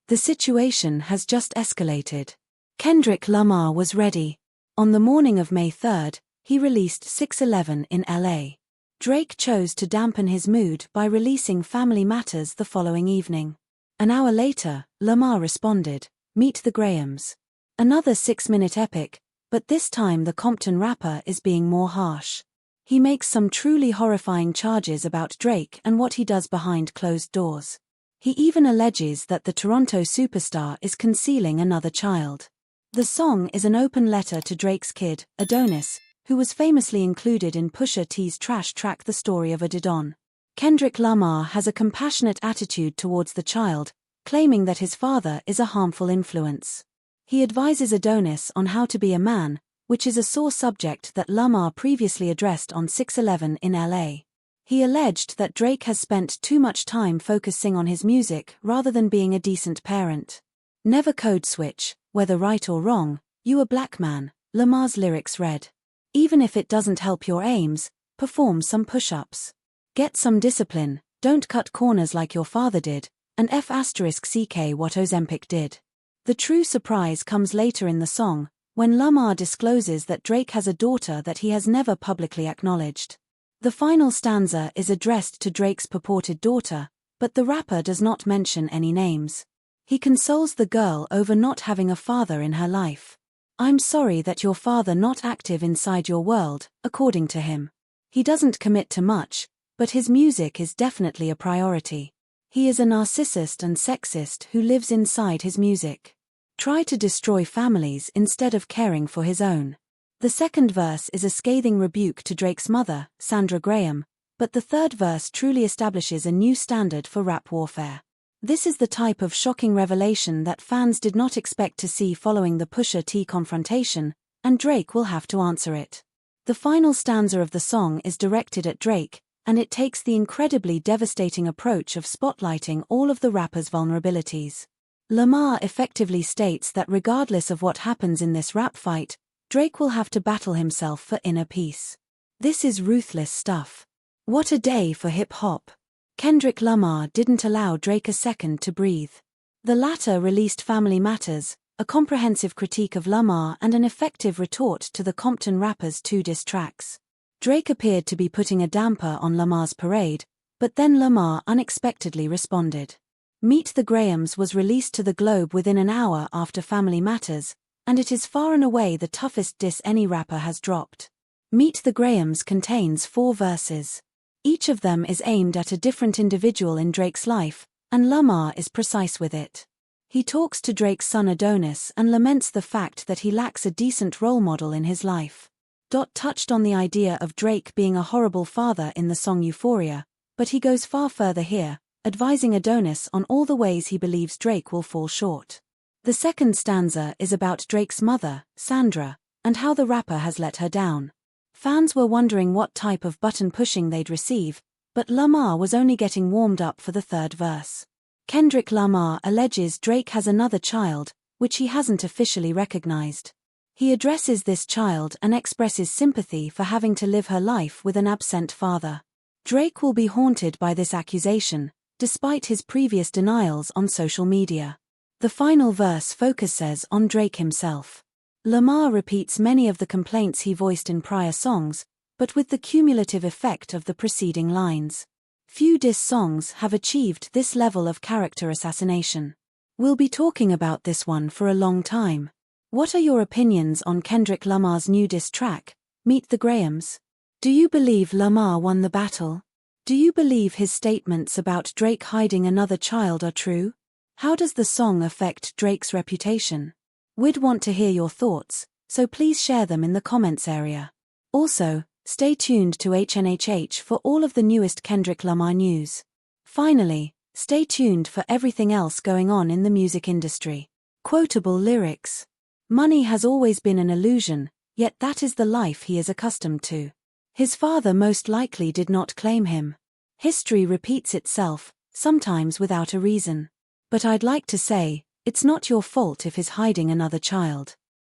The situation has just escalated. Kendrick Lamar was ready. On the morning of May 3rd, he released 611 in LA. Drake chose to dampen his mood by releasing Family Matters the following evening. An hour later, Lamar responded, Meet the Grahams. Another 6-minute epic, but this time the Compton rapper is being more harsh. He makes some truly horrifying charges about Drake and what he does behind closed doors. He even alleges that the Toronto superstar is concealing another child. The song is an open letter to Drake's kid, Adonis, who was famously included in Pusha T's trash track The Story of Adidon. Kendrick Lamar has a compassionate attitude towards the child, claiming that his father is a harmful influence. He advises Adonis on how to be a man, which is a sore subject that Lamar previously addressed on 611 in LA. He alleged that Drake has spent too much time focusing on his music rather than being a decent parent. Never code switch, whether right or wrong, you a black man, Lamar's lyrics read. Even if it doesn't help your aims, perform some push-ups. Get some discipline, don't cut corners like your father did, and F*** what Ozempic did. The true surprise comes later in the song, when Lamar discloses that Drake has a daughter that he has never publicly acknowledged. The final stanza is addressed to Drake's purported daughter, but the rapper does not mention any names. He consoles the girl over not having a father in her life. I'm sorry that your father not active inside your world, according to him. He doesn't commit to much, but his music is definitely a priority. He is a narcissist and sexist who lives inside his music. Try to destroy families instead of caring for his own. The second verse is a scathing rebuke to Drake's mother, Sandra Graham, but the third verse truly establishes a new standard for rap warfare. This is the type of shocking revelation that fans did not expect to see following the Pusha T confrontation, and Drake will have to answer it. The final stanza of the song is directed at Drake, and it takes the incredibly devastating approach of spotlighting all of the rapper's vulnerabilities. Lamar effectively states that regardless of what happens in this rap fight, Drake will have to battle himself for inner peace. This is ruthless stuff. What a day for hip-hop. Kendrick Lamar didn't allow Drake a second to breathe. The latter released Family Matters, a comprehensive critique of Lamar and an effective retort to the Compton rapper's 2 diss tracks. Drake appeared to be putting a damper on Lamar's parade, but then Lamar unexpectedly responded. Meet the Grahams was released to the globe within an hour after Family Matters, and it is far and away the toughest diss any rapper has dropped. Meet the Grahams contains 4 verses. Each of them is aimed at a different individual in Drake's life, and Lamar is precise with it. He talks to Drake's son Adonis and laments the fact that he lacks a decent role model in his life. Touched on the idea of Drake being a horrible father in the song Euphoria, but he goes far further here, advising Adonis on all the ways he believes Drake will fall short. The second stanza is about Drake's mother, Sandra, and how the rapper has let her down. Fans were wondering what type of button pushing they'd receive, but Lamar was only getting warmed up for the third verse. Kendrick Lamar alleges Drake has another child, which he hasn't officially recognized. He addresses this child and expresses sympathy for having to live her life with an absent father. Drake will be haunted by this accusation, despite his previous denials on social media. The final verse focuses on Drake himself. Lamar repeats many of the complaints he voiced in prior songs, but with the cumulative effect of the preceding lines. Few diss songs have achieved this level of character assassination. We'll be talking about this one for a long time. What are your opinions on Kendrick Lamar's new diss track, Meet the Grahams? Do you believe Lamar won the battle? Do you believe his statements about Drake hiding another child are true? How does the song affect Drake's reputation? We'd want to hear your thoughts, so please share them in the comments area. Also, stay tuned to HNHH for all of the newest Kendrick Lamar news. Finally, stay tuned for everything else going on in the music industry. Quotable lyrics. Money has always been an illusion, yet that is the life he is accustomed to. His father most likely did not claim him. History repeats itself, sometimes without a reason. But I'd like to say, it's not your fault if he's hiding another child.